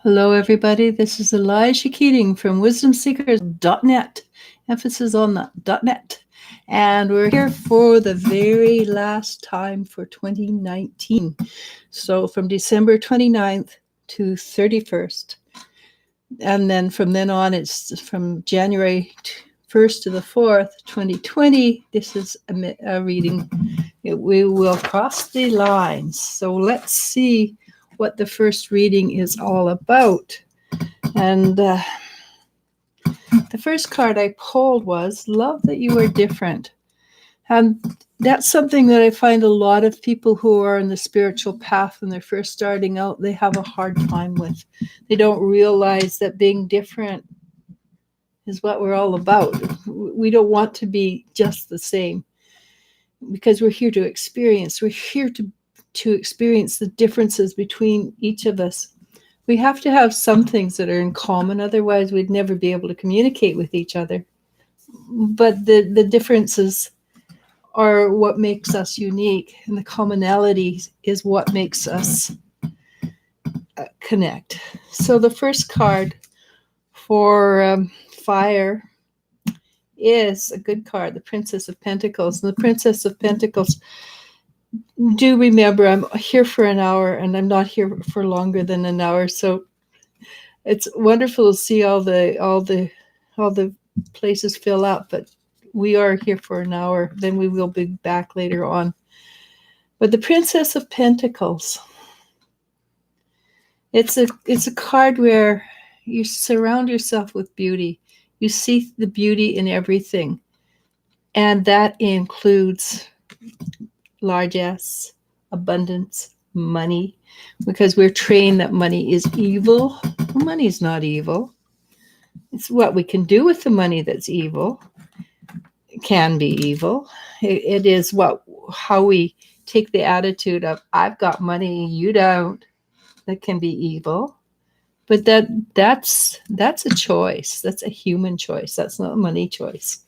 Hello, everybody. This is Eliz-sha from wisdomseekers.net. Emphasis on the .net. And we're here for the very last time for 2019. So from December 29th to 31st. And then from then on, it's from January 1st to the 4th, 2020. This is a reading. We will cross the lines. So let's see what the first reading is all about. And the first card I pulled was Love That You Are Different. And that's something that I find a lot of people who are in the spiritual path when they're first starting out, they have a hard time with. They don't realize that being different is what we're all about. We don't want to be just the same because we're here to experience. We're here to experience the differences between each of us. We have to have some things that are in common, otherwise we'd never be able to communicate with each other. But the differences are what makes us unique, and the commonality is what makes us connect. So the first card for fire is a good card, the Princess of Pentacles. And the Princess of Pentacles, do remember, I'm here for an hour and I'm not here for longer than an hour. So it's wonderful to see all the places fill up, but we are here for an hour. Then we will be back later on. But the Princess of Pentacles, it's a card where you surround yourself with beauty. You see the beauty in everything. And that includes largesse, abundance, money, because we're trained that money is evil. Money is not evil. It's what we can do with the money that's evil. It can be evil. It is how we take the attitude of, I've got money, you don't. That can be evil. But that's a choice. That's a human choice. That's not a money choice.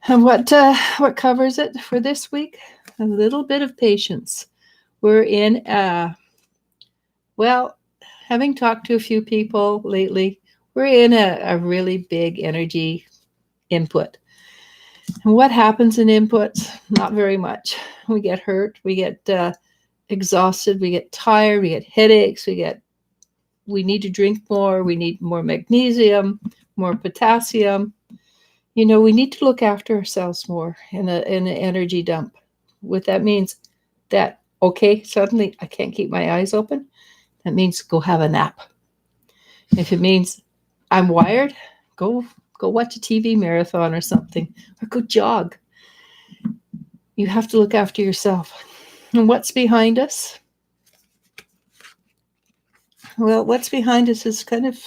And what covers it for this week? A little bit of patience. We're in having talked to a few people lately, we're in a really big energy input. And what happens in inputs? Not very much. We get hurt. We get exhausted. We get tired. We get headaches. We need to drink more. We need more magnesium, more potassium. We need to look after ourselves more in an energy dump. What that means that, okay, suddenly I can't keep my eyes open. That means go have a nap. If it means I'm wired, go watch a TV marathon or something, or go jog. You have to look after yourself. And what's behind us? Well, what's behind us is kind of,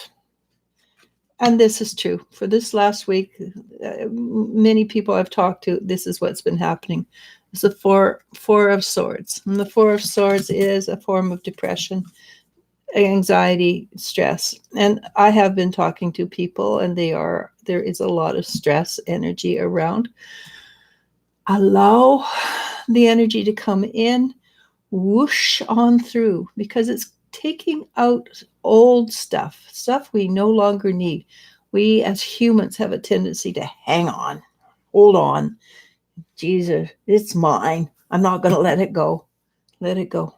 and this is true, for this last week, many people I've talked to, this is what's been happening. It's the Four of Swords. And the Four of Swords is a form of depression, anxiety, stress. And I have been talking to people, and there is a lot of stress energy around. Allow the energy to come in, whoosh on through, because it's taking out old stuff we no longer need. We as humans have a tendency to hang on, hold on. Jesus, it's mine. I'm not going to let it go. Let it go.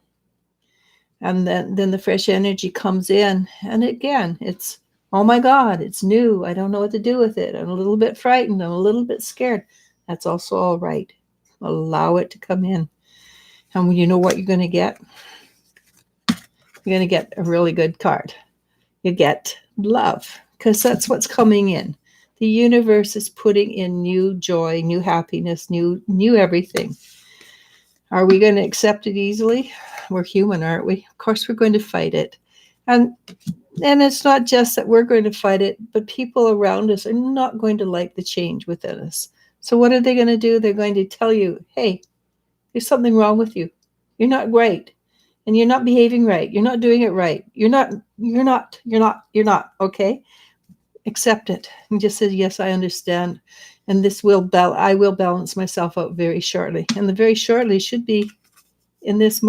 And then the fresh energy comes in. And again, it's, oh my God, it's new. I don't know what to do with it. I'm a little bit frightened. I'm a little bit scared. That's also all right. Allow it to come in. And you know what you're going to get? You're going to get a really good card. You get love, because that's what's coming in. The universe is putting in new joy, new happiness, new everything. Are we going to accept it easily? We're human, aren't we? Of course, we're going to fight it. And it's not just that we're going to fight it, but people around us are not going to like the change within us. So what are they going to do? They're going to tell you, hey, there's something wrong with you. You're not right. And you're not behaving right. You're not doing it right. You're not. Okay? Accept it. And just say, yes, I understand. And I will balance myself out very shortly. And the very shortly should be in this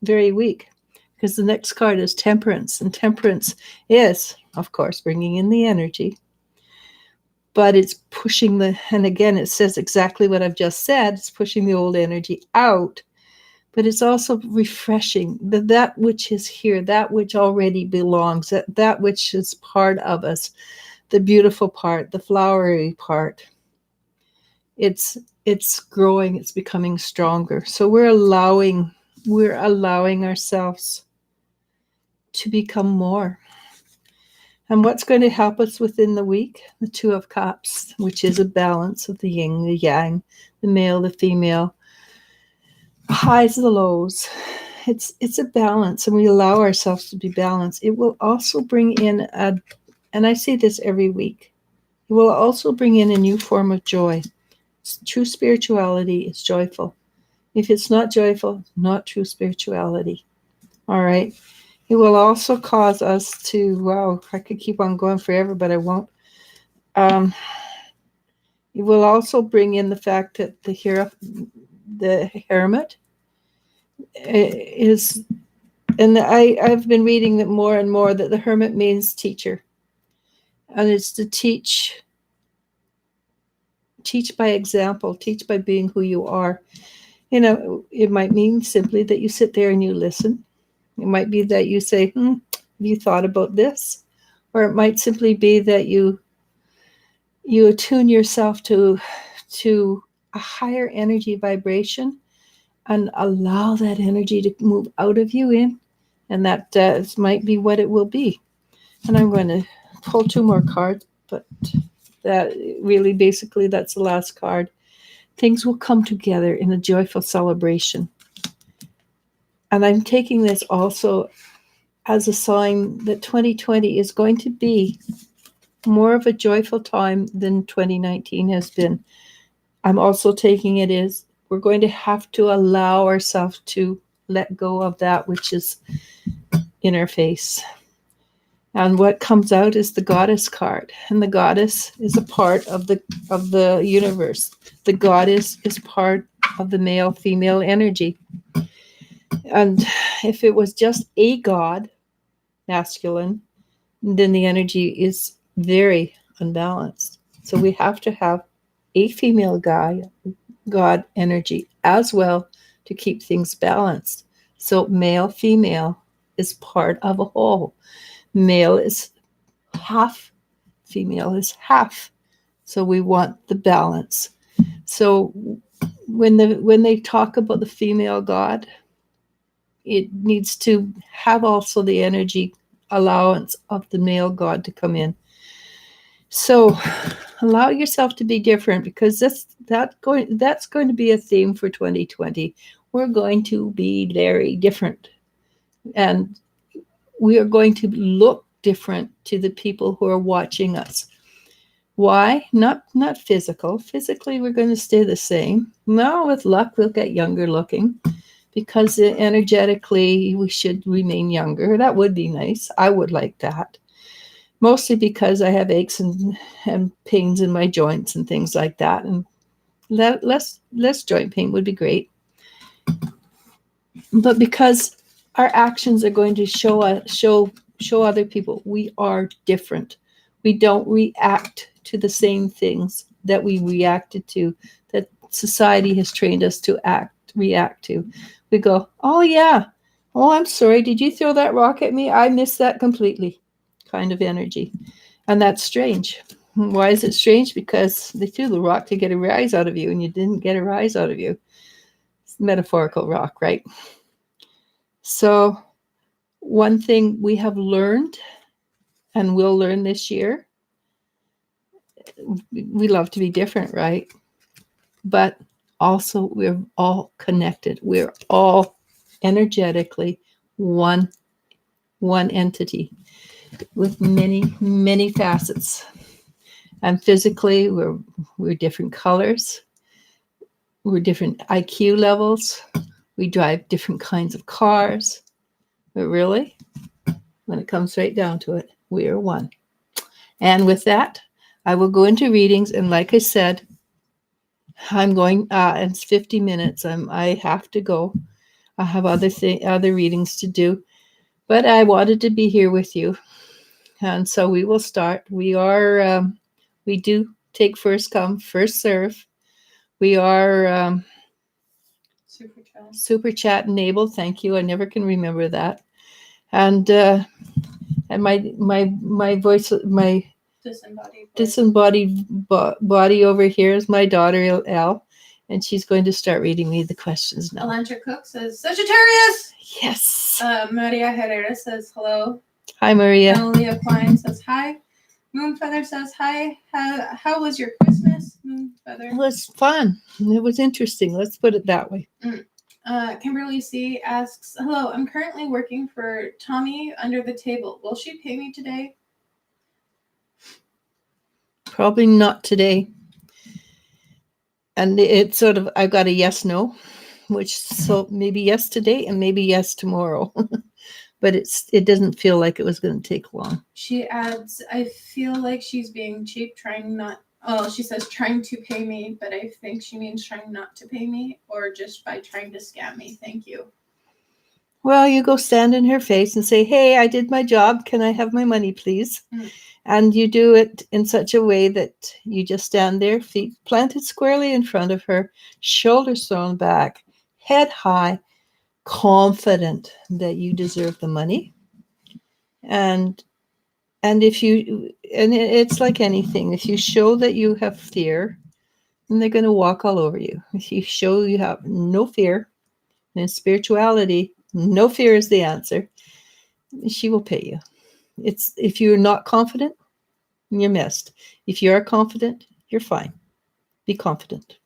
very week. because the next card is Temperance, and Temperance is, of course, bringing in the energy, but it's pushing and again, it says exactly what I've just said, it's pushing the old energy out, but it's also refreshing that which is here, that which already belongs, that which is part of us, the beautiful part, the flowery part. It's growing, it's becoming stronger. So we're allowing ourselves to become more. And what's going to help us within the week? The Two of Cups, which is a balance of the yin, the yang, the male, the female, highs, the lows. It's a balance, and we allow ourselves to be balanced. It will also bring in and I say this every week, it will also bring in a new form of joy. True spirituality is joyful. If it's not joyful, not true spirituality. All right. It will also cause us to, wow, I could keep on going forever, but I won't. It will also bring in the fact that the hermit is, and I've been reading that more and more, that the hermit means teacher. And it's to teach by example, teach by being who you are. You know, it might mean simply that you sit there and you listen. It might be that you say, have you thought about this? Or it might simply be that you attune yourself to a higher energy vibration and allow that energy to move out of you in. And that might be what it will be. And I'm going to pull two more cards, but that really basically that's the last card. Things will come together in a joyful celebration. And I'm taking this also as a sign that 2020 is going to be more of a joyful time than 2019 has been. I'm also taking it as we're going to have to allow ourselves to let go of that which is in our face. And what comes out is the Goddess card. And the Goddess is a part of the universe. The Goddess is part of the male-female energy. And if it was just a god, masculine, then the energy is very unbalanced. So we have to have a female god energy as well to keep things balanced. So male, female is part of a whole. Male is half, female is half. So we want the balance. So when they talk about the female god, it needs to have also the energy allowance of the male god to come in. So allow yourself to be different, because that's going to be a theme for 2020. We're going to be very different, and we are going to look different to the people who are watching us. Why? Not physical. Physically, we're going to stay the same. Now, with luck, we'll get younger looking, because energetically, we should remain younger. That would be nice. I would like that. Mostly because I have aches and pains in my joints and things like that. And less joint pain would be great. But because our actions are going to show other people we are different. We don't react to the same things that we reacted to, that society has trained us to react to. We go, oh yeah, oh I'm sorry, did you throw that rock at me? I missed that completely, kind of energy. And that's strange. Why is it strange? Because they threw the rock to get a rise out of you, and you didn't get a rise out of you. It's metaphorical rock, right? So one thing we have learned and will learn this year, we love to be different, right? But also we're all connected. We're all energetically one entity with many, many facets. And physically, we're different colors. We're different IQ levels. We drive different kinds of cars. But really, when it comes right down to it, we are one. And with that, I will go into readings. And like I said, I'm going, it's 50 minutes. I have to go. I have other readings to do. But I wanted to be here with you. And so we will start. We do take first come, first serve. We are super chat enabled. Thank you. I never can remember that. And my voice, my disembodied body over here is my daughter Elle, and she's going to start reading me the questions now. Elantra Cook says Sagittarius. Yes. Maria Herrera says hello. Hi, Maria. Emilia Klein says hi. Moonfeather says hi. How was your Christmas, Moonfeather? It was fun. It was interesting. Let's put it that way. Kimberly C asks, hello, I'm currently working for Tommy under the table. Will she pay me today? Probably not today. And it's sort of, I've got a yes, no, which so maybe yes today and maybe yes tomorrow. But it doesn't feel like it was going to take long. She adds, I feel like she's being cheap, she says trying to pay me, but I think she means trying not to pay me or just by trying to scam me. Thank you. Well, you go stand in her face and say, hey, I did my job. Can I have my money, please? And you do it in such a way that you just stand there, feet planted squarely in front of her, shoulders thrown back, head high, confident that you deserve the money. And it's like anything. If you show that you have fear, then they're going to walk all over you. If you show you have no fear, and in spirituality, no fear is the answer, she will pay you. It's if you're not confident, you're missed. If you are confident, you're fine. Be confident.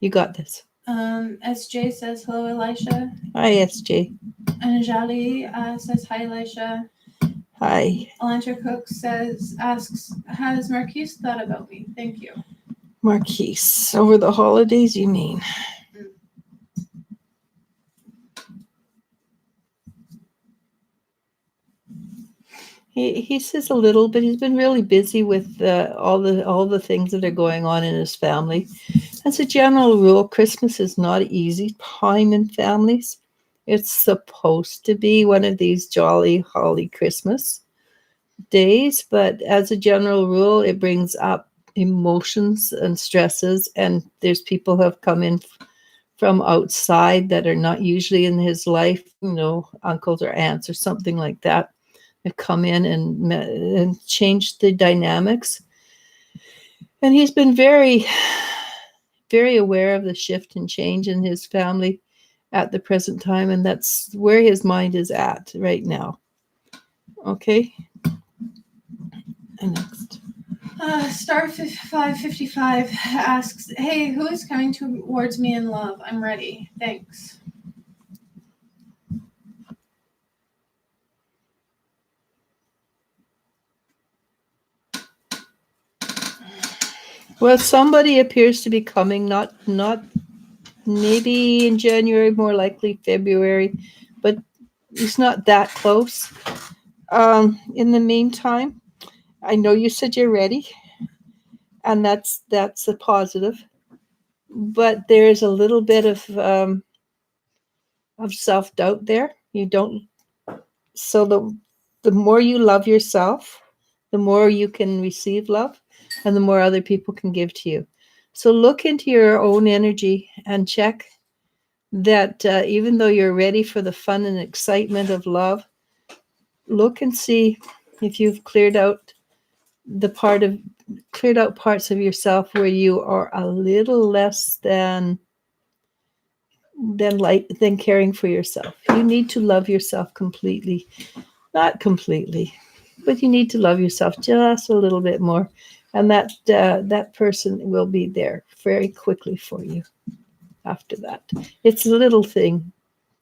You got this. SJ says hello, Elisha. Hi, SJ. Anjali says hi, Elisha. Hi. Elantra Cook asks, has Marquise thought about me? Thank you. Marquise, over the holidays, you mean? He says a little, but he's been really busy with all the things that are going on in his family. As a general rule, Christmas is not an easy time in families. It's supposed to be one of these jolly, holly Christmas days, but as a general rule, it brings up emotions and stresses, and there's people who have come in from outside that are not usually in his life, uncles or aunts or something like that. Have come in and changed the dynamics. And he's been very, very aware of the shift and change in his family at the present time. And that's where his mind is at right now. Okay. And next. Star 555 asks, hey, who is coming towards me in love? I'm ready. Thanks. Well, somebody appears to be coming, not maybe in January, more likely February, but it's not that close. In the meantime, I know you said you're ready, and that's a positive, but there is a little bit of self-doubt there. You don't. So the more you love yourself, the more you can receive love, and the more other people can give to you. So look into your own energy and check that even though you're ready for the fun and excitement of love, look and see if you've cleared out parts of yourself where you are a little less than caring for yourself. You need to love yourself completely. Not completely, but you need to love yourself just a little bit more. And that person will be there very quickly for you after that. It's a little thing,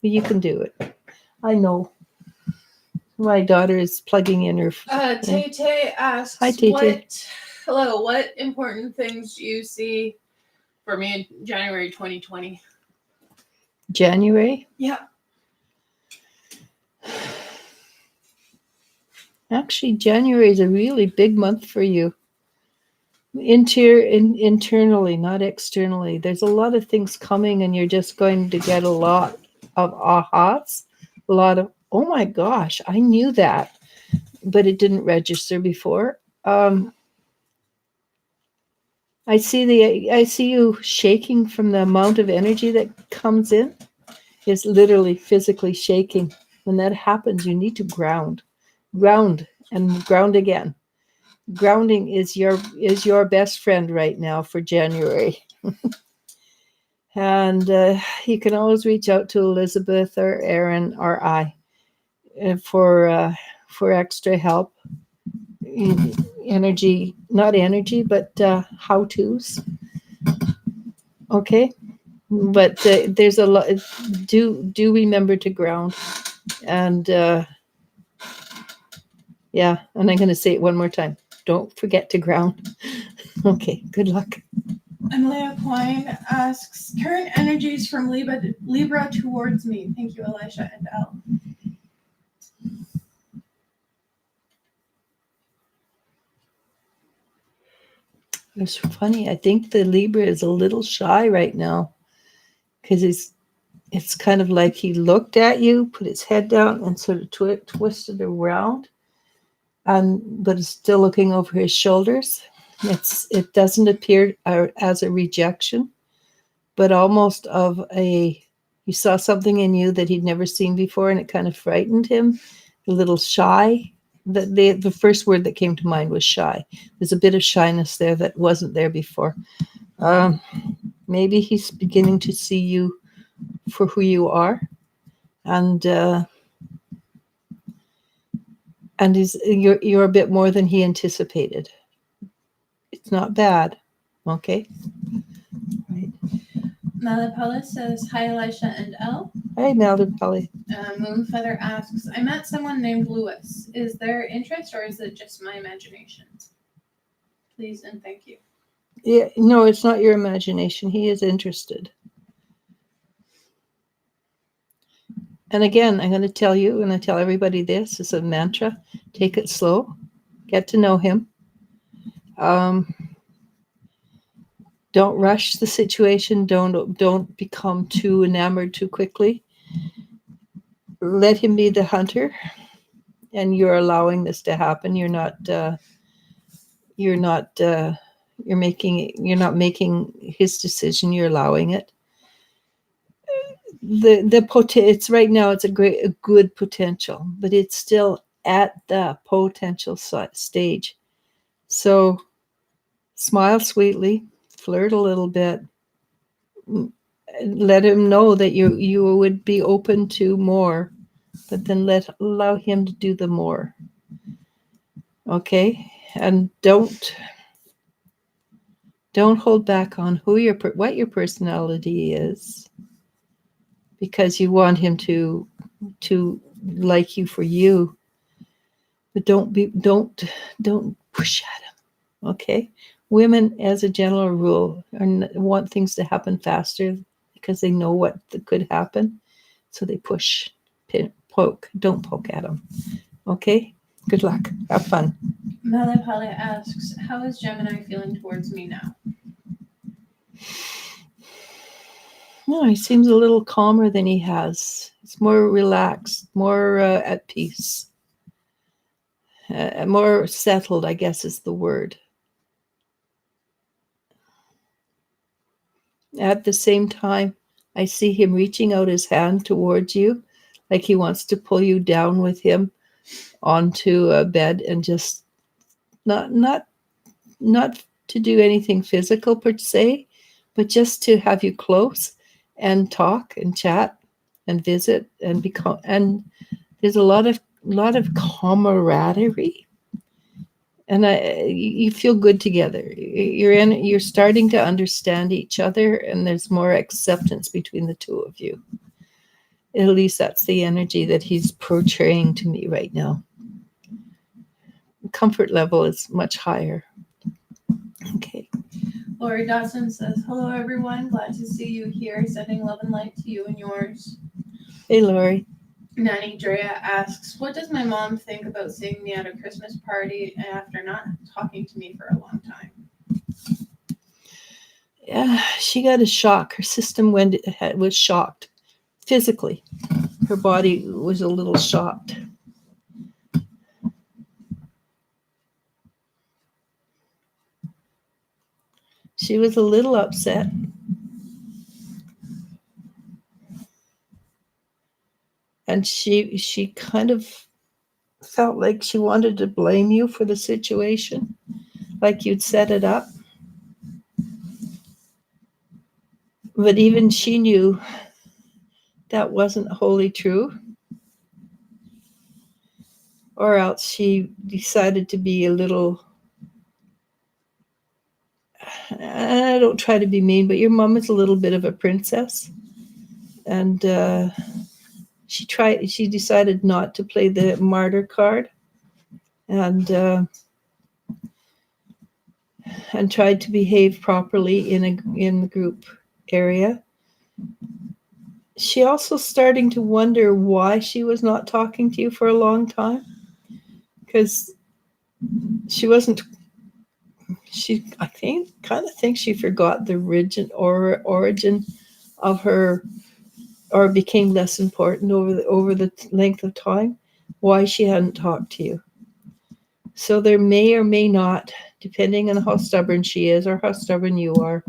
but you can do it. I know. My daughter is plugging in her. Tay asks, hi, Tay. What important things do you see for me in January 2020? January? Yeah. Actually, January is a really big month for you. Internally, not externally. There's a lot of things coming, and you're just going to get a lot of ahas, a lot of Oh my gosh, I knew that, but it didn't register before. I see you shaking from the amount of energy that comes in. It's literally physically shaking. When that happens, you need to ground, and ground again. Grounding is your best friend right now for January. And you can always reach out to Elizabeth or Erin or I for extra help. Energy, not energy, but how-tos. Okay, but there's a lot. Do remember to ground, and yeah, and I'm going to say it one more time. Don't forget to ground. Okay, good luck. Emily Coyne asks, current energies from Libra towards me. Thank you, Elisha and Elle. It's funny. I think the Libra is a little shy right now because it's kind of like he looked at you, put his head down, and sort of twisted around, but is still looking over his shoulders. It doesn't appear as a rejection, but almost of he saw something in you that he'd never seen before, and it kind of frightened him. A little shy. The first word that came to mind was shy. There's a bit of shyness there that wasn't there before. Maybe he's beginning to see you for who you are, and you're a bit more than he anticipated. It's not bad. Okay. Right. Malapala says, hi, Elisha and Elle. Hey, Malapala. Moonfeather asks, I met someone named Lewis. Is there interest or is it just my imagination? Please and thank you. Yeah, no, it's not your imagination. He is interested. And again, I'm going to tell you, and I tell everybody this, it's a mantra. Take it slow. Get to know him. Don't rush the situation. Don't become too enamored too quickly. Let him be the hunter, and you're allowing this to happen. You're not making his decision. You're allowing it. It's right now. It's a good potential, but it's still at the potential stage. So smile sweetly, flirt a little bit, let him know that you would be open to more, but then allow him to do the more. Okay, and don't hold back on what your personality is, because you want him to like you for you. But don't push at him. Okay, women, as a general rule, want things to happen faster because they know what could happen, so they push, poke. Don't poke at them. Okay, good luck. Have fun. Malapala asks, how is Gemini feeling towards me now? No, he seems a little calmer than he has. It's more relaxed, more at peace, more settled, I guess is the word. At the same time, I see him reaching out his hand towards you, like he wants to pull you down with him onto a bed, and just not to do anything physical per se, but just to have you close and talk and chat and visit and become. And there's a lot of camaraderie, and you feel good together. You're starting to understand each other, and there's more acceptance between the two of you. At least that's the energy that he's portraying to me right now. Comfort level is much higher. Okay. Lori Dawson says, hello, everyone. Glad to see you here. Sending love and light to you and yours. Hey, Lori. Nanny Drea asks, what does my mom think about seeing me at a Christmas party after not talking to me for a long time? Yeah, she got a shock. Her system was shocked physically. her body was a little shocked. She was a little upset. And she kind of felt like she wanted to blame you for the situation, like you'd set it up. But even she knew that wasn't wholly true. Or else she decided to be a little, I don't try to be mean, but your mom is a little bit of a princess. And she decided not to play the martyr card, and tried to behave properly in the group area. She also starting to wonder why she was not talking to you for a long time, because I kind of think she forgot the origin of her, or became less important over the length of time, why she hadn't talked to you. So there may or may not, depending on how stubborn she is or how stubborn you are,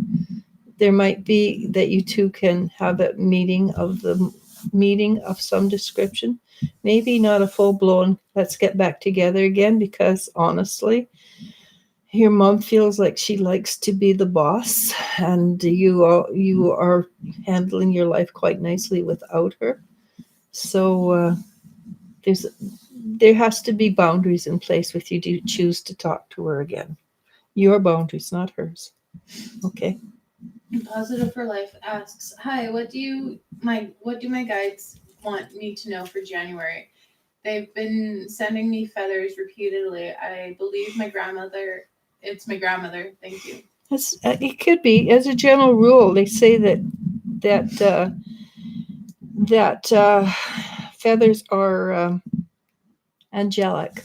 there might be that you two can have a meeting of some description. Maybe not a full-blown let's get back together again, because honestly, your mom feels like she likes to be the boss, and you are handling your life quite nicely without her. So there has to be boundaries in place with you to choose to talk to her again. Your boundaries, not hers. Okay. Positive for Life asks, "Hi, what do my guides want me to know for January? They've been sending me feathers repeatedly. I believe it's my grandmother. Thank you." It could be. As a general rule, they say that feathers are angelic,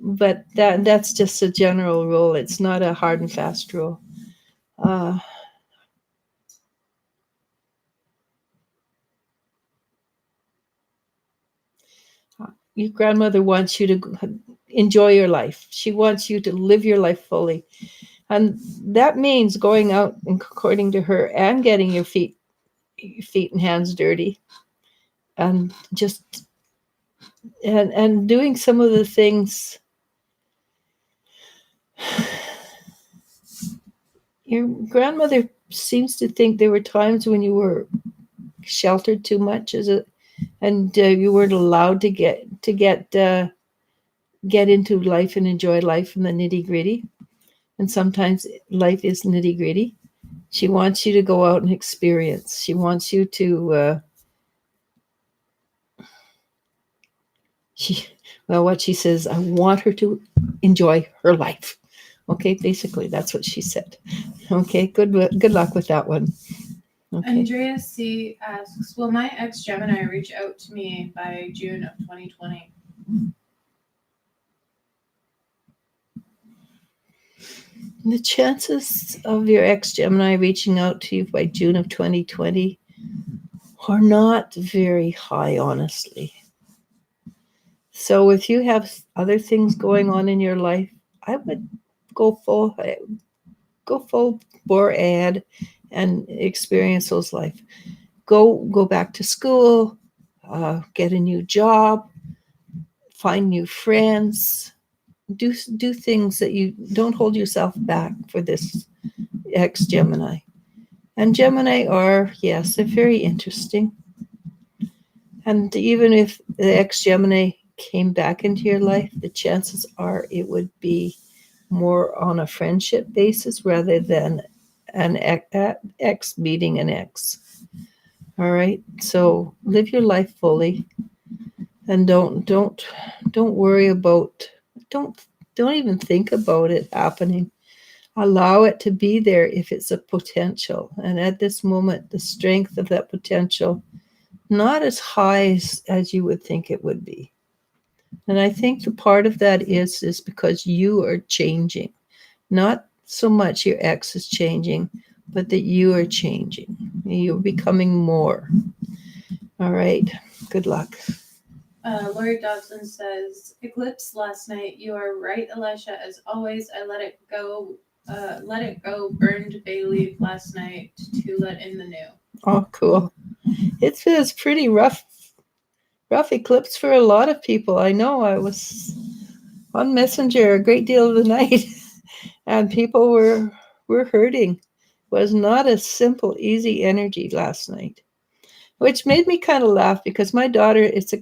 but that's just a general rule. It's not a hard and fast rule. Your grandmother wants you to enjoy your life. She wants you to live your life fully. And that means going out, according to her, and getting your feet and hands dirty, and just and doing some of the things. Your grandmother seems to think there were times when you were sheltered too much and you weren't allowed to get into life and enjoy life in the nitty-gritty. And sometimes life is nitty-gritty. She wants you to go out and experience. She wants you to what she says, I want her to enjoy her life. Okay, basically that's what she said. Okay, good luck with that one. Okay. Andrea C asks, "Will my ex-Gemini reach out to me by June of 2020? The chances of your ex-Gemini reaching out to you by June of 2020 are not very high, honestly. So if you have other things going on in your life, I would go full bore ahead and experience those life. Go back to school, get a new job, find new friends, do things that you don't hold yourself back for this ex-Gemini. And Gemini are, yes, they're very interesting. And even if the ex-Gemini came back into your life, the chances are it would be more on a friendship basis rather than an ex meeting an ex. All right, so live your life fully, and don't worry about, don't even think about it happening. Allow it to be there if it's a potential, and at this moment the strength of that potential not as high as you would think it would be. And I think the part of that is because you are changing. Not so much your ex is changing, but that you are changing. You're becoming more. All right. Good luck. Lori Dobson says, eclipse last night. You are right, Eliz-sha. As always, I let it go. Burned bay leaf last night to let in the new. Oh, cool. It's pretty rough eclipse for a lot of people. I know I was on Messenger a great deal of the night, and people were hurting. It was not a simple, easy energy last night, which made me kind of laugh because my daughter, it's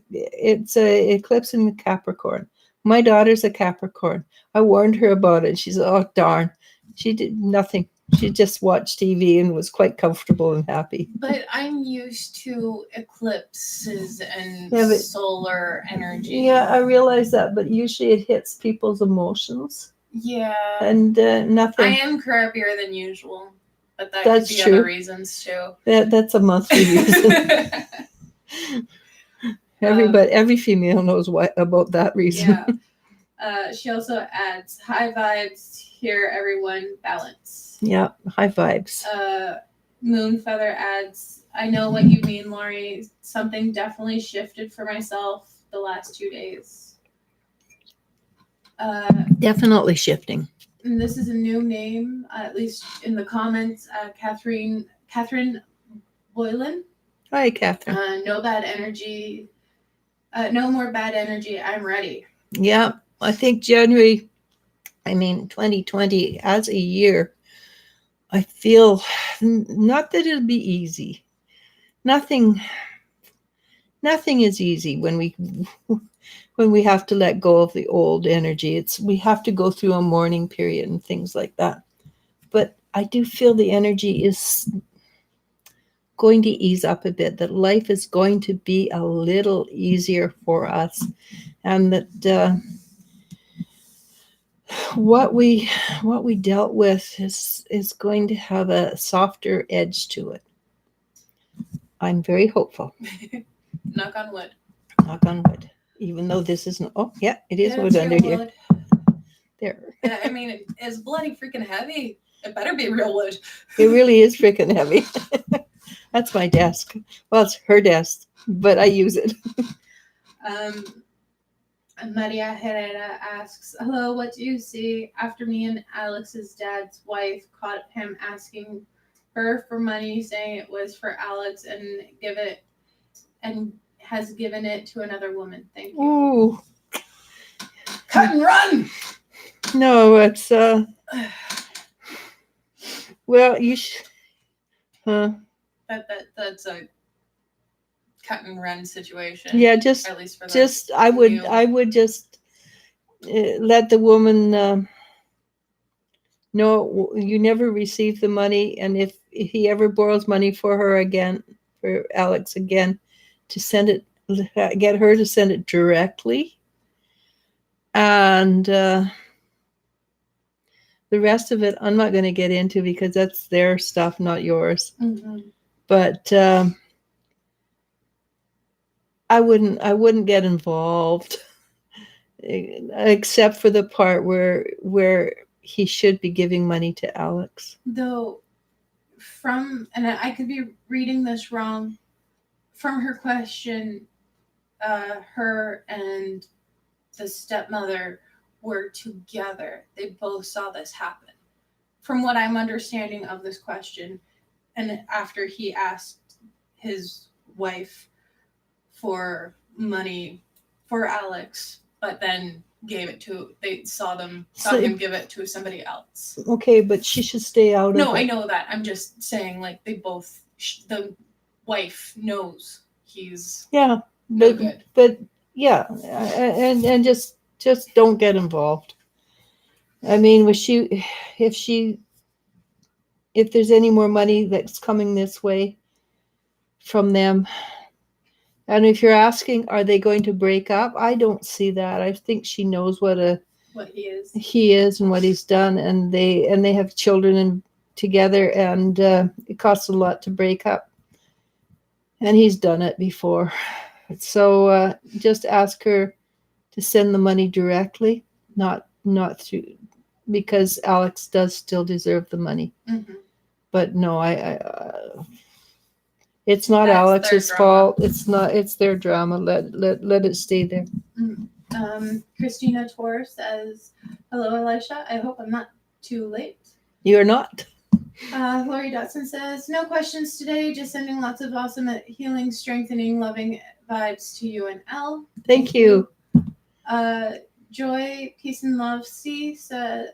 a eclipse in Capricorn. My daughter's a Capricorn. I warned her about it. She said, "Oh darn!" She did nothing. She just watched TV and was quite comfortable and happy. But I'm used to eclipses and Yeah, but- solar energy. Yeah, I realize that, but usually it hits people's emotions Yeah. and nothing. I am crappier than usual, but that That's could be true. other reasons too. That's a monthly reason. Every female knows about that reason. Yeah. She also adds, high vibes here, everyone, balance. Yeah, high vibes. Moonfeather adds, I know what you mean, Lori. Something definitely shifted for myself the last 2 days. Definitely shifting. And this is a new name, at least in the comments. Catherine Boylan. Hi, Catherine. No bad energy. No more bad energy. I'm ready. Yeah, I think 2020 as a year, I feel not that it'll be easy. Nothing is easy when we have to let go of the old energy. We have to go through a mourning period and things like that. But I do feel the energy is going to ease up a bit, that life is going to be a little easier for us, and that what we dealt with is going to have a softer edge to it. I'm very hopeful. Knock on wood. Knock on wood. Even though this isn't. Oh, yeah, it is wood under here. There. I mean, it's bloody freaking heavy. It better be real wood. It really is freaking heavy. That's my desk. Well, it's her desk, but I use it. Maria Herrera asks, hello, what do you see after me and Alex's dad's wife caught him asking her for money, saying it was for Alex and has given it to another woman. Thank you. Ooh. Cut and run! No, it's well, you should. Huh? That's a cut and run situation. Yeah, just at least for I would just let the woman know you never receive the money, and if he ever borrows money for Alex again, to send it, get her to send it directly, and the rest of it I'm not going to get into because that's their stuff, not yours. Mm-hmm. But I wouldn't get involved, except for the part where he should be giving money to Alex. Though, and I could be reading this wrong, from her question, her and the stepmother were together. They both saw this happen. From what I'm understanding of this question, and after he asked his wife for money for Alex, but then they saw him give it to somebody else. Okay, but she should stay out of it. No, I know that. I'm just saying, like, they both, the wife knows he's no good. But yeah, and just don't get involved. I mean, if there's any more money that's coming this way from them, and if you're asking, are they going to break up? I don't see that. I think she knows what he is and what he's done, and they have children together, and it costs a lot to break up, and he's done it before. So just ask her to send the money directly, not through, because Alex does still deserve the money. Mm-hmm. But no, It's not That's their Alex's drama. fault. It's their drama. Let it stay there. Christina Tor says, "Hello, Elisha. I hope I'm not too late." You're not. Lori Dotson says, "No questions today. Just sending lots of awesome, healing, strengthening, loving vibes to you and Elle. Thank you. Joy, peace and love. C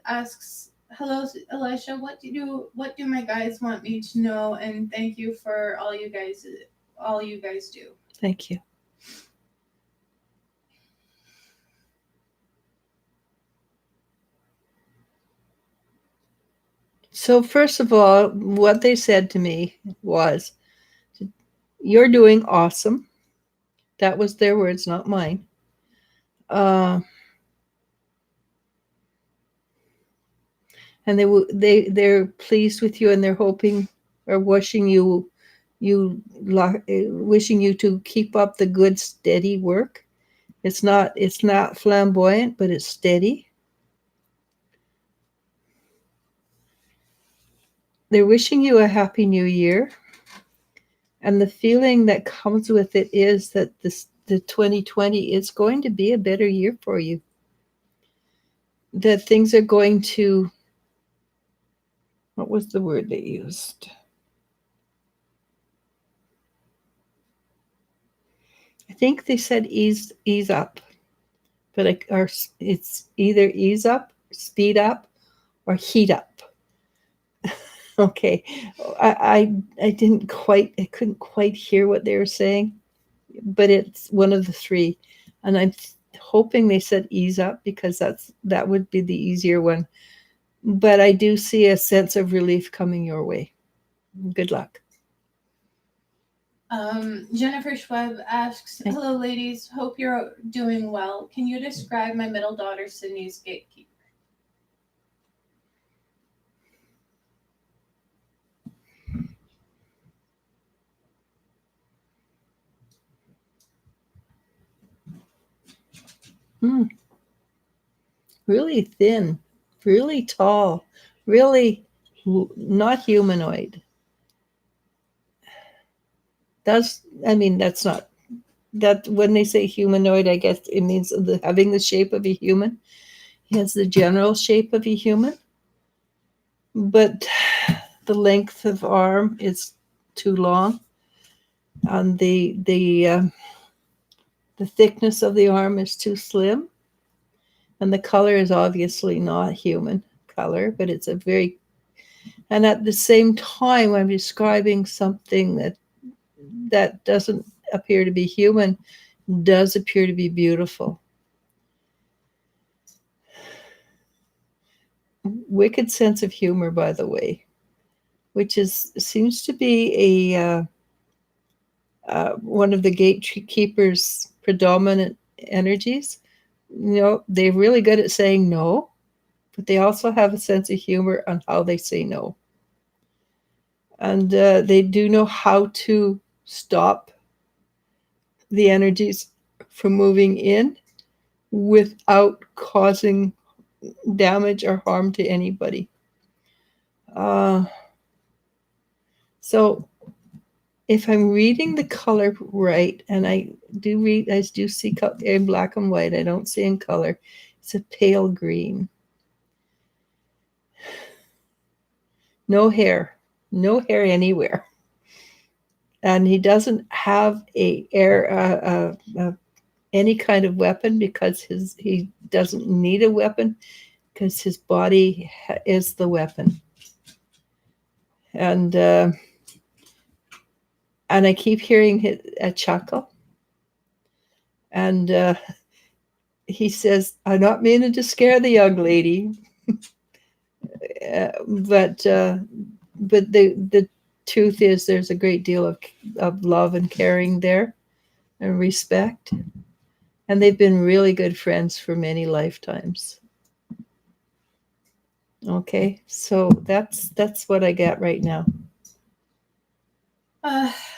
asks, "Hello, Elisha. What do my guys want me to know? And thank you for all you guys do." Thank you. So first of all, what they said to me was, "You're doing awesome." That was their words, not mine. And they're pleased with you, and they're hoping or wishing you to keep up the good steady work. It's not flamboyant, but it's steady. They're wishing you a happy new year, and the feeling that comes with it is that the 2020 is going to be a better year for you. That things are going to, what was the word they used? I think they said ease up, but it's either ease up, speed up, or heat up. Okay, I couldn't quite hear what they were saying, but it's one of the three, and I'm hoping they said ease up because that would be the easier one. But I do see a sense of relief coming your way. Good luck. Jennifer Schweb asks, "Hello, ladies. Hope you're doing well. Can you describe my middle daughter, Sydney's gatekeeper?" Really thin, really tall, really not humanoid. That's not that when they say humanoid, I guess it means having the shape of a human. He has the general shape of a human, but the length of arm is too long, and the thickness of the arm is too slim, and the color is obviously not human color, but it's a very, and at the same time I'm describing something that doesn't appear to be human, does appear to be beautiful. Wicked sense of humor, by the way, which seems to be one of the gatekeepers' predominant energies. They're really good at saying no, but they also have a sense of humor on how they say no. And they do know how to stop the energies from moving in without causing damage or harm to anybody. So if I'm reading the color right, and I do see in black and white, I don't see in color, it's a pale green. No hair anywhere. And he doesn't have any kind of weapon because he doesn't need a weapon because his body is the weapon. And I keep hearing a chuckle. And he says, "I'm not meaning to scare the young lady." But the truth is there's a great deal of love and caring there and respect. And they've been really good friends for many lifetimes. Okay, so that's what I got right now.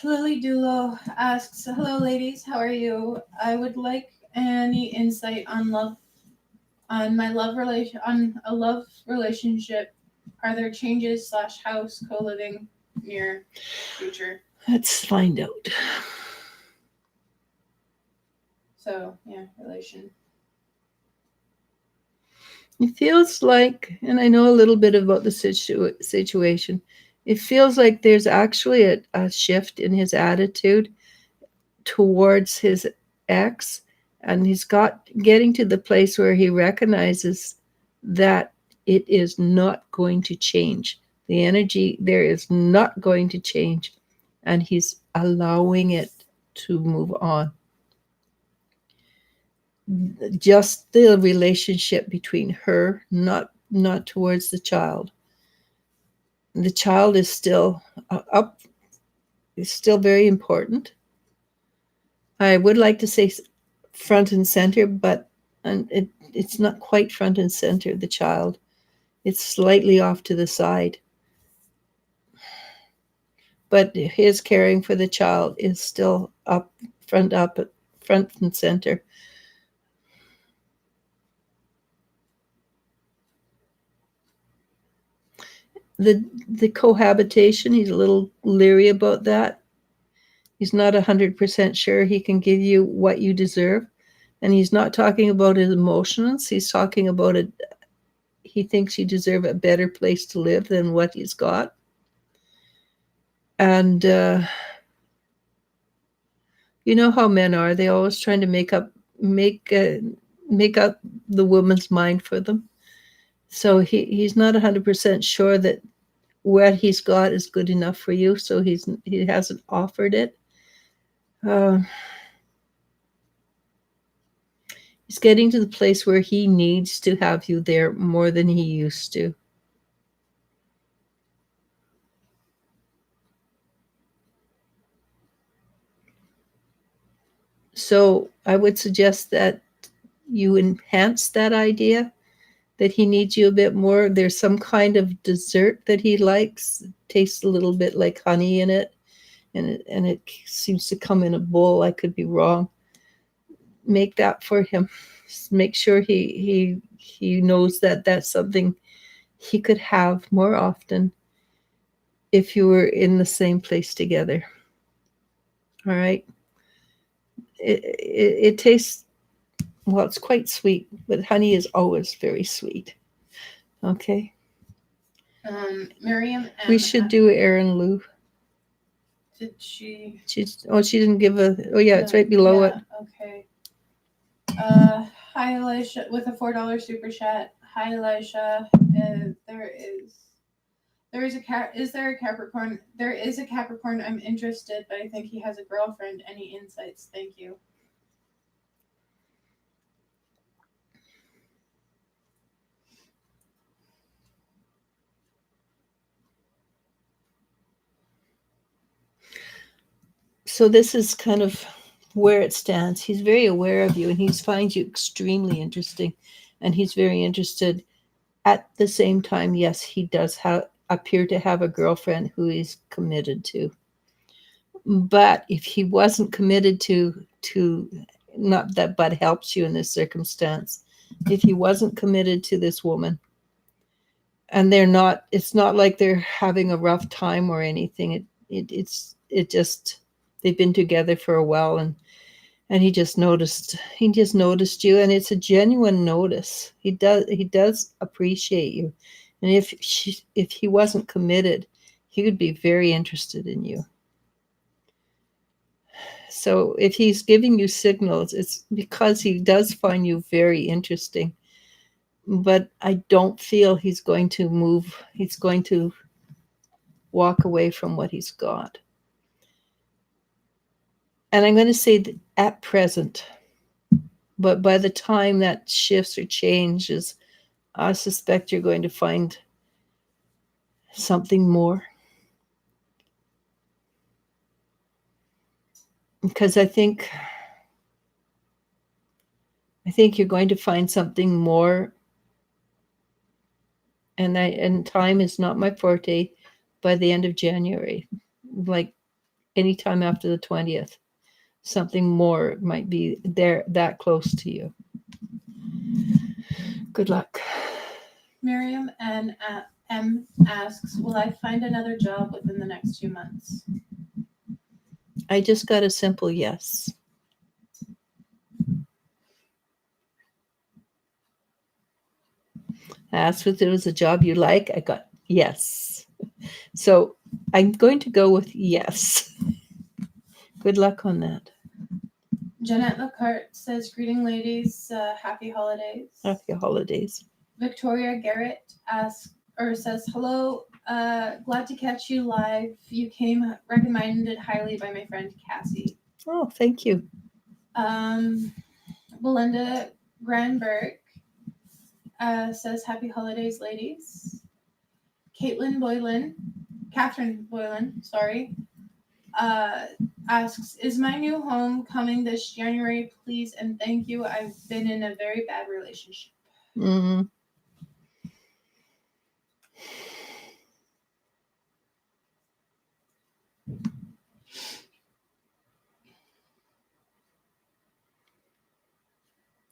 Lily Dulo asks, "Hello, ladies. How are you? I would like any insight on my love relation, on a love relationship. Are there changes / house co-living near future?" Let's find out. So, yeah, relation. It feels like, and I know a little bit about the situation, it feels like there's actually a shift in his attitude towards his ex, and he's getting to the place where he recognizes that it is not going to change. The energy there is not going to change, and he's allowing it to move on. Just the relationship between her, not towards the child. The child is still up, is still very important. I would like to say front and center, but it's not quite front and center, the child. It's slightly off to the side. But his caring for the child is still up, front and center. The cohabitation, he's a little leery about that. He's not 100% sure he can give you what you deserve. And he's not talking about his emotions. He's talking about it. He thinks you deserve a better place to live than what he's got. And you know how men are. They always trying to make up the woman's mind for them. So he's not 100% sure that what he's got is good enough for you. So he hasn't offered it. He's getting to the place where he needs to have you there more than he used to. So I would suggest that you enhance that idea that he needs you a bit more. There's some kind of dessert that he likes. It tastes a little bit like honey in it, and it seems to come in a bowl. I could be wrong. Make that for him. Just make sure he knows that that's something he could have more often if you were in the same place together. All right. It tastes, well, it's quite sweet, but honey is always very sweet. Okay. Miriam M. We should do Aaron Lou. Did she? She didn't give a. Oh yeah, it's right below it. Okay. Hi Elisha with a $4 super chat. Hi Elisha. Is there a Capricorn? There is a Capricorn. I'm interested, but I think he has a girlfriend. Any insights? Thank you. So this is kind of where it stands. He's very aware of you, and he finds you extremely interesting, and he's very interested. At the same time, yes, he does appear to have a girlfriend who he's committed to. But if he wasn't committed to not that Bud helps you in this circumstance, if he wasn't committed to this woman, and it's not like they're having a rough time or anything. It just, they've been together for a while, and he just noticed you, and it's a genuine notice. He does appreciate you, and if he wasn't committed, he would be very interested in you. So if he's giving you signals, it's because he does find you very interesting. But I don't feel he's going to move. He's going to walk away from what he's got. And I'm going to say that at present, but by the time that shifts or changes, I suspect you're going to find something more. Because I think you're going to find something more. And time is not my forte. By the end of January, like anytime after the 20th, something more might be there, that close to you. Good luck. Miriam and M asks, will I find another job within the next 2 months? I just got a simple yes. I asked if it was a job you like. I got yes. So I'm going to go with yes. Good luck on that. Jeanette Lacarte says, greeting ladies, happy holidays. Happy holidays. Victoria Garrett says, hello, glad to catch you live. You came recommended highly by my friend Cassie. Oh, thank you. Belinda Granberg says, happy holidays, ladies. Catherine Boylan, asks, is my new home coming this January, please? And thank you. I've been in a very bad relationship. Mm-hmm.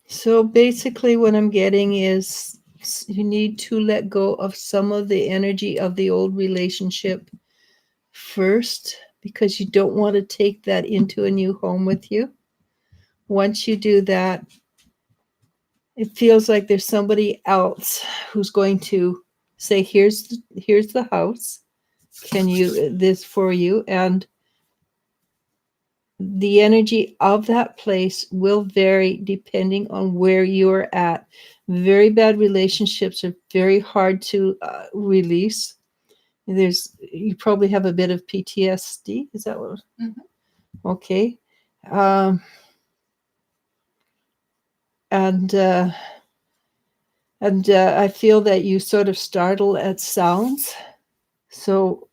So basically what I'm getting is you need to let go of some of the energy of the old relationship first, because you don't want to take that into a new home with you. Once you do that, it feels like there's somebody else who's going to say, here's the house. Can you this for you? And the energy of that place will vary depending on where you're at. Very bad relationships are very hard to release. You probably have a bit of PTSD. Is that what? Mm-hmm. Okay. And I feel that you sort of startle at sounds. So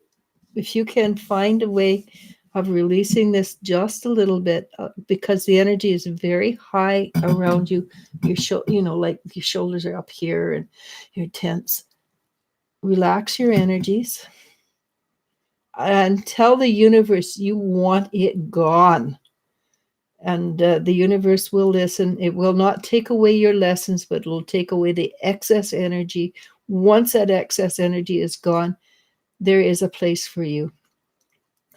if you can find a way of releasing this just a little bit, because the energy is very high around you, like your shoulders are up here and you're tense. Relax your energies and tell the universe you want it gone. And the universe will listen. It will not take away your lessons, but it will take away the excess energy. Once that excess energy is gone, there is a place for you.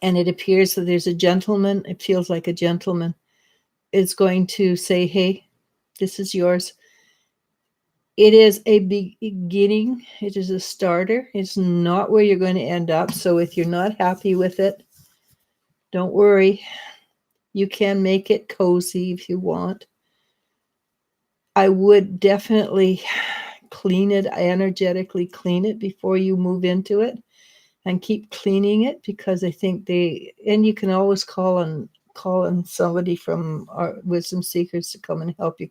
And it appears that there's a gentleman, it feels like a gentleman, is going to say, hey, this is yours. It is a beginning. It is a starter. It's not where you're going to end up. So if you're not happy with it, don't worry. You can make it cozy if you want. I would definitely energetically clean it before you move into it, and keep cleaning it, because I think and you can always call on somebody from our wisdom seekers to come and help you.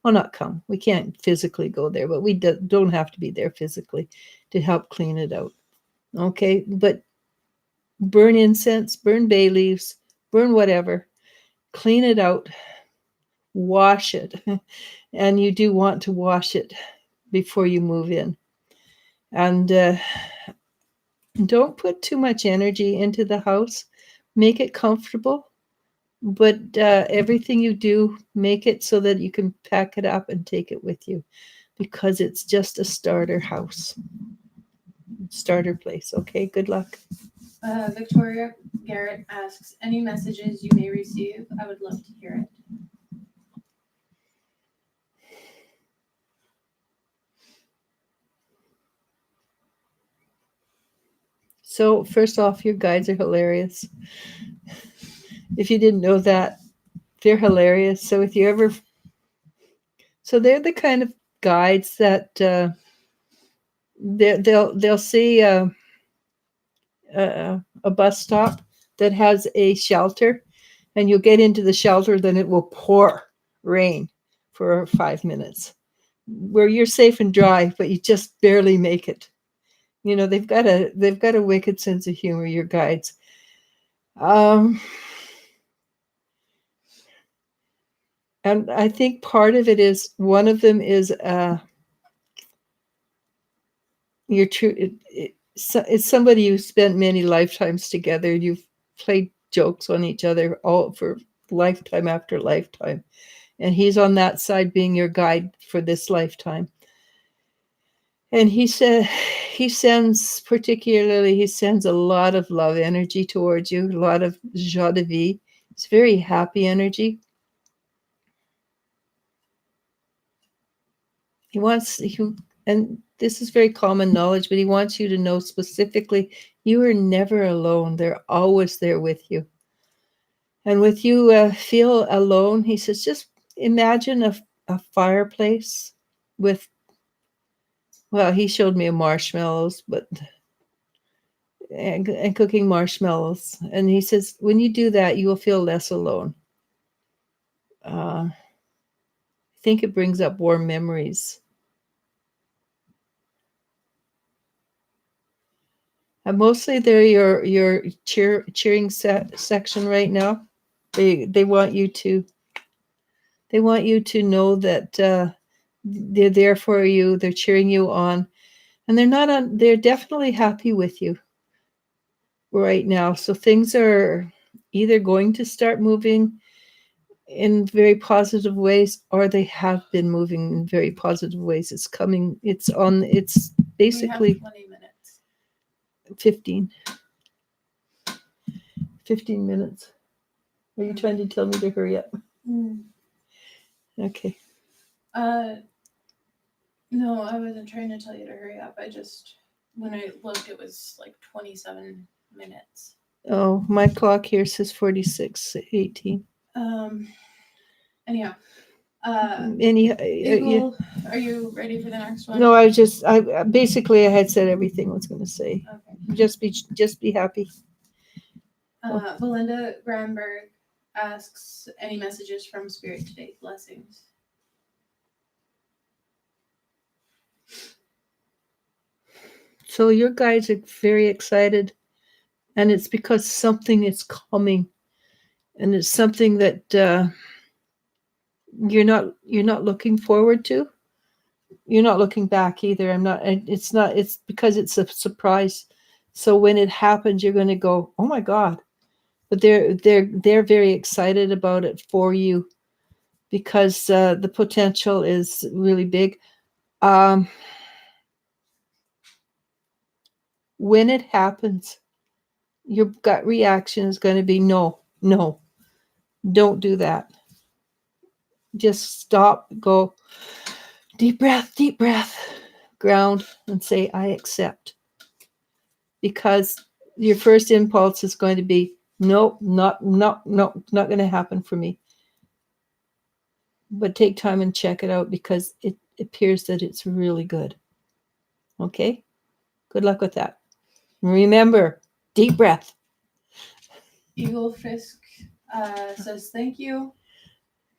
Well, not come. We can't physically go there, but we don't have to be there physically to help clean it out. Okay, but burn incense, burn bay leaves, burn whatever, clean it out, wash it. And you do want to wash it before you move in. And don't put too much energy into the house. Make it comfortable, but everything you do, make it so that you can pack it up and take it with you, because it's just a starter house, starter place. Okay, good luck. Victoria Garrett asks, any messages you may receive? I would love to hear it. So first off, your guides are hilarious. If you didn't know that, they're hilarious. So if you ever, so they're the kind of guides that they'll see a bus stop that has a shelter, and you'll get into the shelter, then it will pour rain for 5 minutes, where you're safe and dry, but you just barely make it. You know, they've got a wicked sense of humor, your guides. And I think part of it is, one of them is you're true. It's somebody you spent many lifetimes together. You've played jokes on each other all for lifetime after lifetime, and he's on that side being your guide for this lifetime. And he sends a lot of love energy towards you, a lot of joie de vie. It's very happy energy. He wants you, and this is very common knowledge, but he wants you to know specifically you are never alone. They're always there with you. And with you feel alone, he says, just imagine a fireplace with, well, he showed me a marshmallows, but and cooking marshmallows. And he says, when you do that, you will feel less alone. I think it brings up warm memories. And mostly they're your cheering section right now. They want you to know that they're there for you. They're cheering you on, and they're definitely happy with you right now. So things are either going to start moving in very positive ways, or they have been moving in very positive ways. It's basically 20 minutes. 15 minutes. Are you trying to tell me to hurry up? Okay. No, I wasn't trying to tell you to hurry up. I just, when I looked, it was like 27 minutes. Oh, my clock here says 46:18. Anyhow. Eagle, are you ready for the next one? No, I basically I had said everything I was going to say. Okay. Just be happy. Belinda Granberg asks, any messages from Spirit today? Blessings. So your guys are very excited, and it's because something is coming, and it's something that you're not looking forward to. You're not looking back either. It's because it's a surprise. So when it happens, you're going to go, oh my God. But they're very excited about it for you, because the potential is really big. When it happens, your gut reaction is going to be no, don't do that. Just stop, go deep breath, ground, and say, I accept. Because your first impulse is going to be, no, not going to happen for me. But take time and check it out, because it appears that it's really good. Okay? Good luck with that. Remember, deep breath. Eagle Fisk says thank you.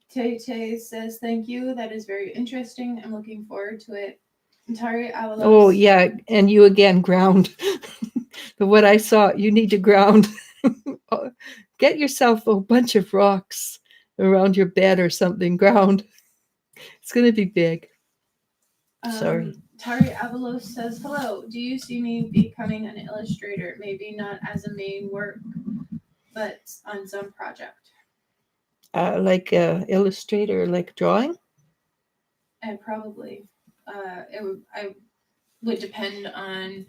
Tay says thank you. That is very interesting. I'm looking forward to it. Tari Avalos. Oh, yeah. And you again, ground. What I saw, you need to ground. Get yourself a bunch of rocks around your bed or something. Ground. It's going to be big. Sorry. Tari Avalos says, hello. Do you see me becoming an illustrator? Maybe not as a main work, but on some project. Like illustrator, like drawing? And probably. I would depend on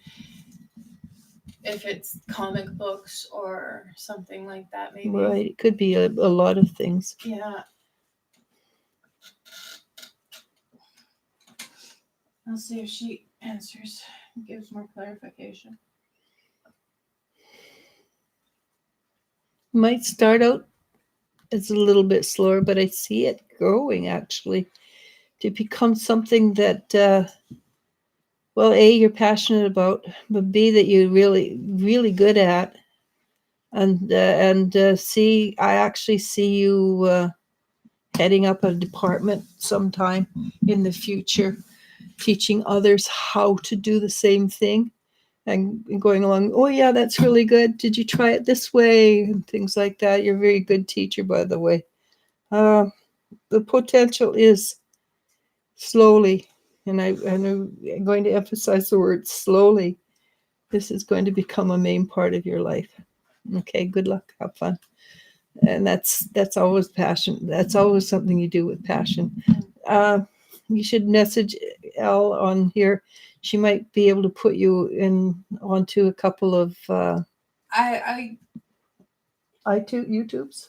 if it's comic books or something like that, maybe. Right. It could be a lot of things. Yeah. I'll see if she answers, gives more clarification. Might start out as a little bit slower, but I see it growing actually to become something that, well, A, you're passionate about, but B, that you're really, really good at. And C, I actually see you heading up a department sometime in the future, teaching others how to do the same thing, and going along, oh yeah, that's really good. Did you try it this way? And things like that. You're a very good teacher, by the way. The potential is slowly, and I'm going to emphasize the word slowly. This is going to become a main part of your life. Okay, good luck. Have fun. And that's always passion. That's always something you do with passion. You should message Elle on here, she might be able to put you in onto a couple of I YouTubes.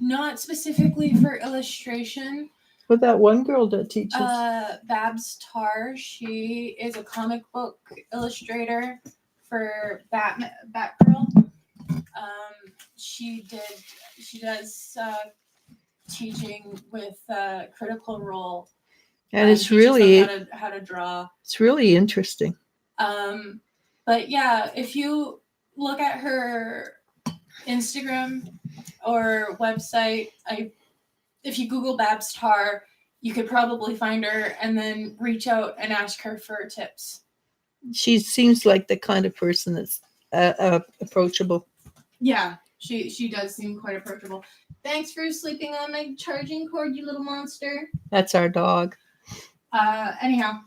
Not specifically for illustration. But that one girl that teaches. Babs Tarr, she is a comic book illustrator for Batgirl. She does teaching with Critical Role, and it's really how to draw. It's really interesting. But yeah, if you look at her Instagram or website, if you Google Babs Tarr, you could probably find her and then reach out and ask her for tips. She seems like the kind of person that's approachable. Yeah, she does seem quite approachable. Thanks for sleeping on my charging cord, you little monster. That's our dog. Anyhow,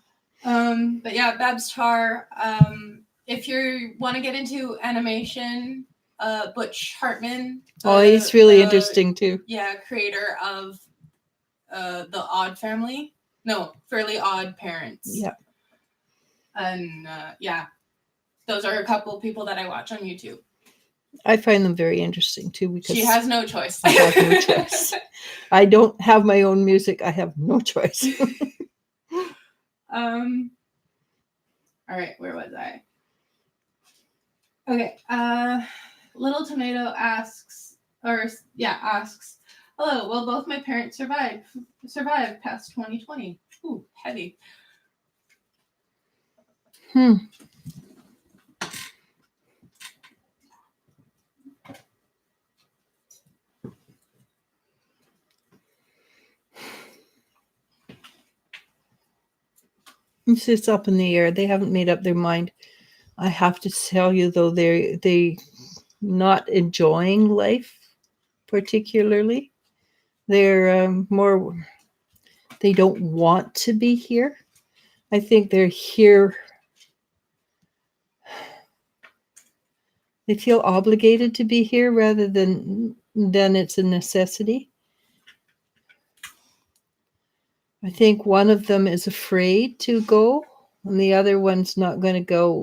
but yeah, Babs Tarr. If you want to get into animation, Butch Hartman. He's really interesting too. Yeah, creator of the Odd Family. No, Fairly Odd Parents. Yeah. And yeah, those are a couple people that I watch on YouTube. I find them very interesting too because she has no choice. I have no choice. I don't have my own music. I have no choice. All right, where was I? Okay. Little Tomato asks, hello, will both my parents survive past 2020? Ooh, heavy. It's just up in the air. They haven't made up their mind. I have to tell you, though, they not enjoying life particularly. They're more. They don't want to be here. I think they're here. They feel obligated to be here rather than it's a necessity. I think one of them is afraid to go, and the other one's not going to go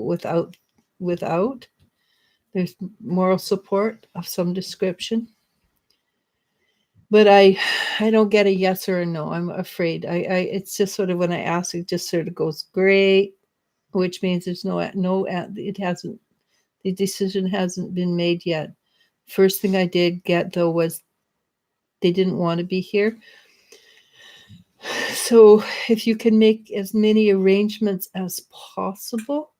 without. There's moral support of some description. But I don't get a yes or a no. I'm afraid. It's just sort of when I ask, it just sort of goes great, which means there's it hasn't, the decision hasn't been made yet. First thing I did get though was they didn't want to be here. So if you can make as many arrangements as possible,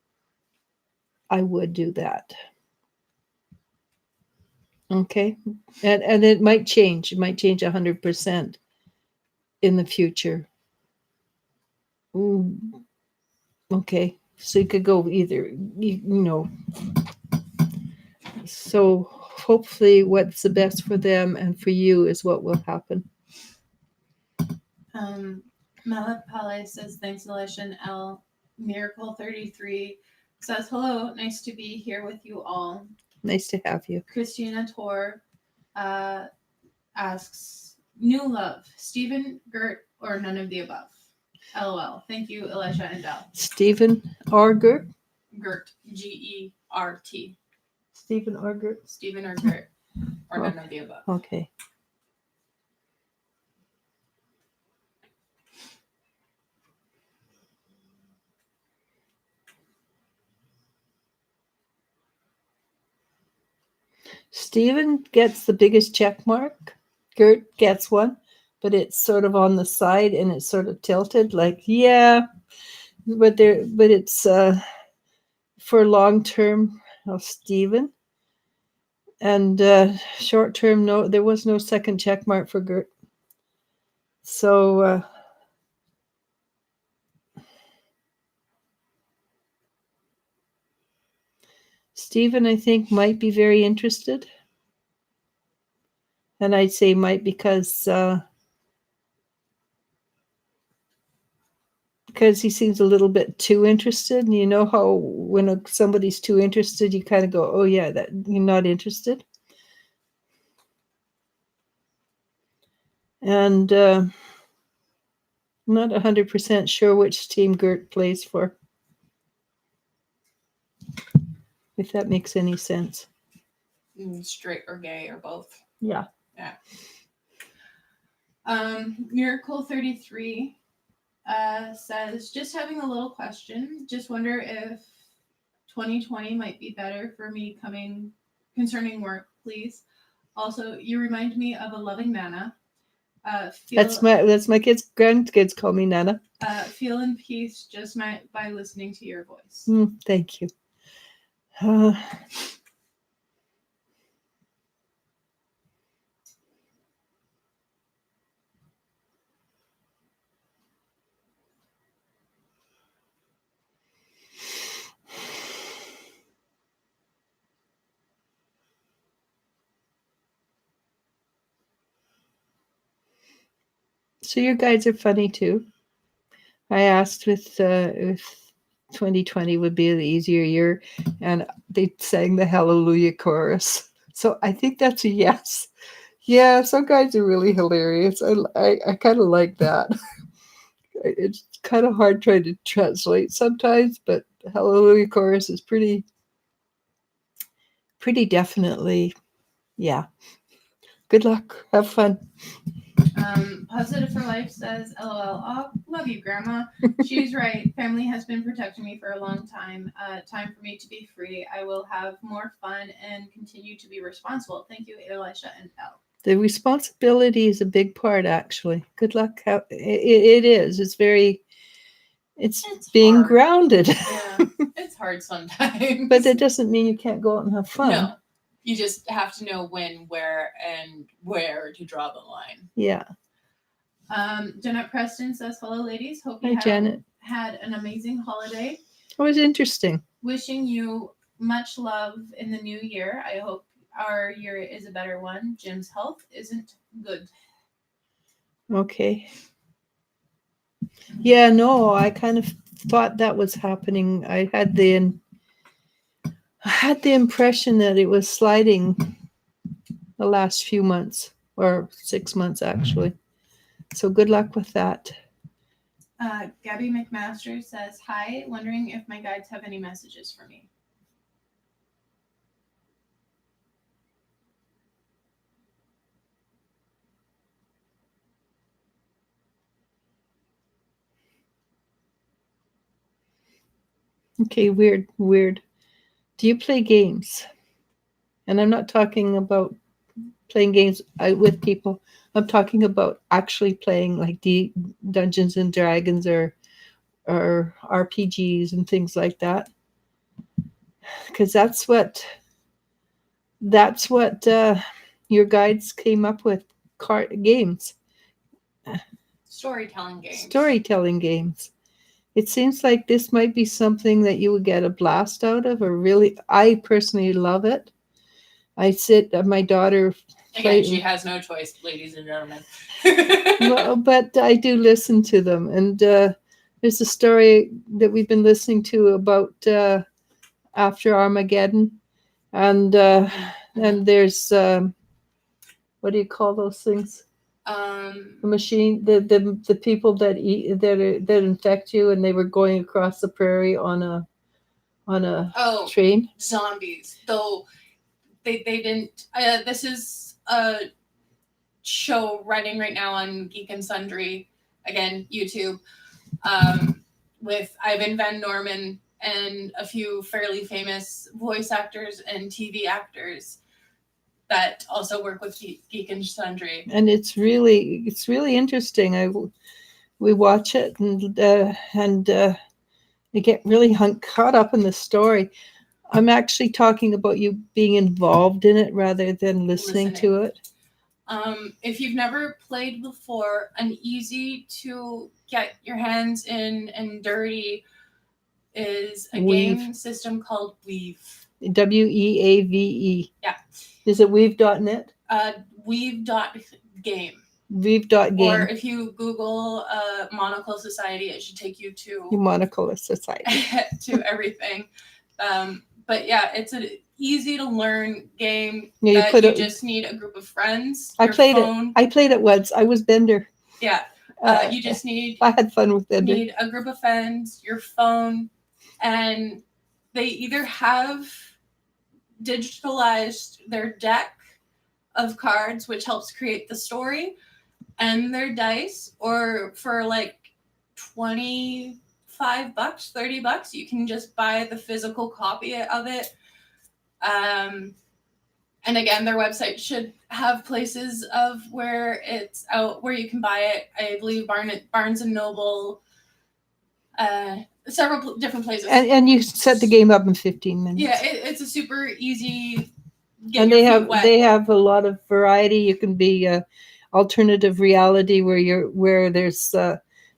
I would do that. Okay. And it might change. It might change 100% in the future. Ooh. Okay. So you could go either, So hopefully what's the best for them and for you is what will happen. Malapale says, thanks, Elisha, and L. Miracle 33 says, hello, nice to be here with you all. Nice to have you. Christina Tor asks, new love, Stephen, Gert, or none of the above? LOL. Thank you, Elisha and L. Stephen or Gert? Gert, G-E-R-T. Stephen or Gert? Stephen or Gert, or none of the above. Okay. Stephen gets the biggest check mark. Gert gets one, but it's sort of on the side and it's sort of tilted. Like, yeah, but it's for long term of Stephen, and short term, no, there was no second check mark for Gert. So. Stephen, I think, might be very interested. And I'd say might because he seems a little bit too interested. And you know how when somebody's too interested, you kind of go, oh, yeah, that you're not interested. And I'm not 100% sure which team Gert plays for. If that makes any sense. Straight or gay or both. Yeah. Yeah. Miracle 33 says, just having a little question. Just wonder if 2020 might be better for me concerning work, please. Also, you remind me of a loving Nana. That's my grandkids call me Nana. Feel in peace just by listening to your voice. Thank you. So your guides are funny too. I asked if 2020 would be the easier year, and they sang the Hallelujah chorus. So I think that's a yes. Yeah, some guys are really hilarious. I kind of like that. It's kind of hard trying to translate sometimes, but Hallelujah chorus is pretty definitely, yeah. Good luck. Have fun. Positive for Life says, LOL, oh, love you, Grandma. She's right. Family has been protecting me for a long time. Time for me to be free. I will have more fun and continue to be responsible. Thank you, Eliz-sha and Elle. The responsibility is a big part, actually. Good luck. It is. It's very, it's being hard. Grounded. Yeah, it's hard sometimes. But that doesn't mean you can't go out and have fun. No. You just have to know when, where to draw the line. Yeah. Janet Preston says, hello, ladies. Hope Hi, you Janet. had an amazing holiday. It was interesting. Wishing you much love in the new year. I hope our year is a better one. Jim's health isn't good. Okay. Yeah, no, I kind of thought that was happening. I had the impression that it was sliding the last few months, or 6 months actually. So good luck with that. Gabby McMaster says, hi, wondering if my guides have any messages for me. Okay, weird. Do you play games? And I'm not talking about playing games with people. I'm talking about actually playing like Dungeons and Dragons or RPGs and things like that. Because that's what your guides came up with, games. Storytelling games. It seems like this might be something that you would get a blast out of, or really, I personally love it. My daughter. Again, she has no choice, ladies and gentlemen. Well, but I do listen to them. And there's a story that we've been listening to about after Armageddon. And there's, what do you call those things? The machine, the people that infect you, and they were going across the prairie on a train. Zombies. Though they didn't. This is a show running right now on Geek and Sundry, again YouTube, with Ivan Van Norman and a few fairly famous voice actors and TV actors that also work with Geek and Sundry. And it's really interesting. We watch it and I get really caught up in the story. I'm actually talking about you being involved in it rather than listening to it. If you've never played before, an easy to get your hands in and dirty is a game system called Weave. WEAVE. Yeah. Is it weave.net? Weave.game. Weave.game. Or if you Google Monocle Society, it should take you to Monocle Society. to everything. But yeah, it's an easy to learn game that you just need a group of friends. I played it once. I was Bender. Yeah. You just I had fun with it. need a group of friends, your phone, and they either have digitalized their deck of cards, which helps create the story, and their dice, or for like $25, $30, you can just buy the physical copy of it. And again, their website should have places of where it's out, where you can buy it. I believe Barnes and Noble, several different places. And you set the game up in 15 minutes. Yeah, it's a super easy. And they have a lot of variety. You can be alternative reality where there's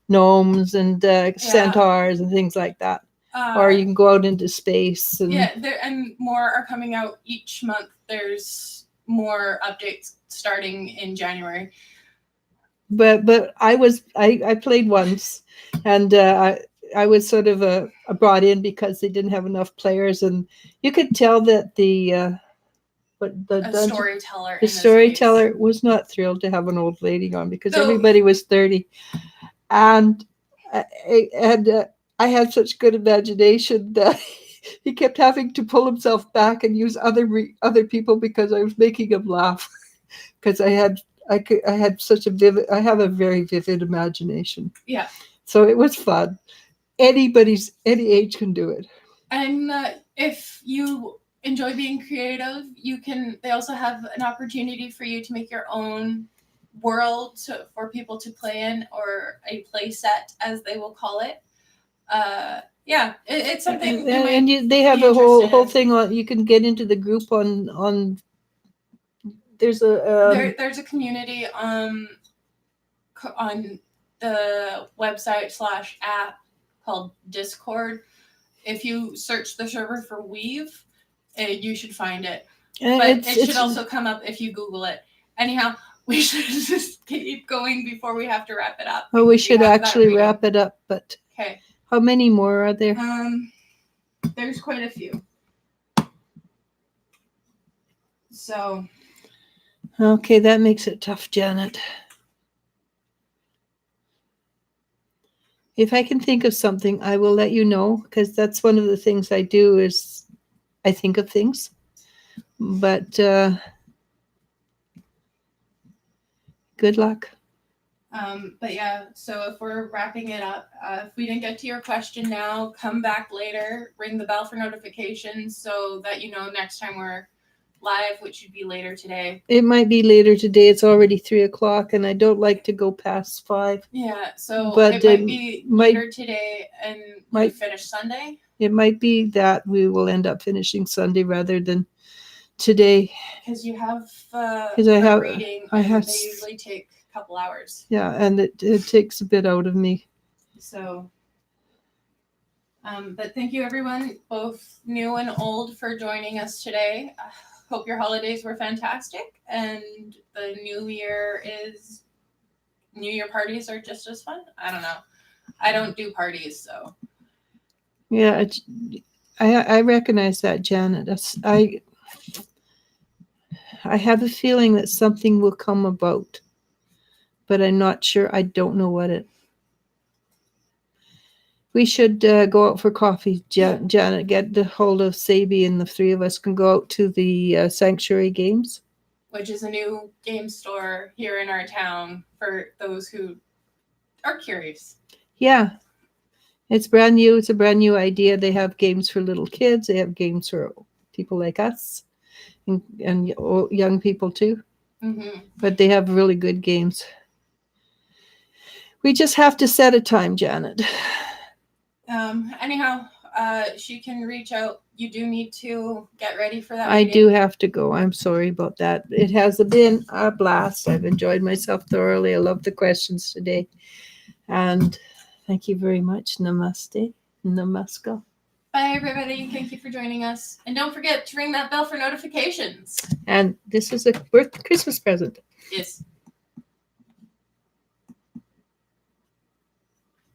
gnomes and centaurs and things like that. Or you can go out into space. And and more are coming out each month. There's more updates starting in January. But I played once, and I was sort of brought in because they didn't have enough players, and you could tell that the storyteller was not thrilled to have an old lady on because everybody was 30, and I had such good imagination that he kept having to pull himself back and use other people because I was making him laugh because I have a very vivid imagination. Yeah. So it was fun. Any age can do it. And if you enjoy being creative, they also have an opportunity for you to make your own world for people to play in, or a play set as they will call it. It's something. They have a whole thing on. You can get into the group on. There's there's a community on the website / app called Discord. If you search the server for Weave, you should find it. But it should also come up if you Google it. Anyhow, we should just keep going before we have to wrap it up. Oh, we should actually wrap it up, but okay. How many more are there? There's quite a few. So. Okay, that makes it tough, Janet. If I can think of something, I will let you know, because that's one of the things I do is I think of things. But good luck. But yeah, so if we're wrapping it up, if we didn't get to your question now, come back later, ring the bell for notifications so that you know next time we're live, which should be later today. It might be later today. It's already 3:00 and I don't like to go past 5. Yeah, so it might be later today and we finish Sunday. It might be that we will end up finishing Sunday rather than today. Because you have reading, they usually take a couple hours. Yeah, and it takes a bit out of me. So, but thank you everyone, both new and old, for joining us today. Hope your holidays were fantastic, and the New Year parties are just as fun. I don't know. I don't do parties, so. Yeah, I recognize that, Janet. I have a feeling that something will come about, but I'm not sure. I don't know what it. We should go out for coffee, Janet. Get the hold of Sabi, and the three of us can go out to the Sanctuary Games, which is a new game store here in our town for those who are curious. Yeah, it's brand new. It's a brand new idea. They have games for little kids. They have games for people like us, and young people too. Mm-hmm. But they have really good games. We just have to set a time, Janet. Anyhow, she can reach out. You do need to get ready for that meeting. I do have to go. I'm sorry about that. It has been a blast. I've enjoyed myself thoroughly. I love the questions today. And thank you very much. Namaste. Namaskar. Bye, everybody. Thank you for joining us. And don't forget to ring that bell for notifications. And this is a Christmas present. Yes.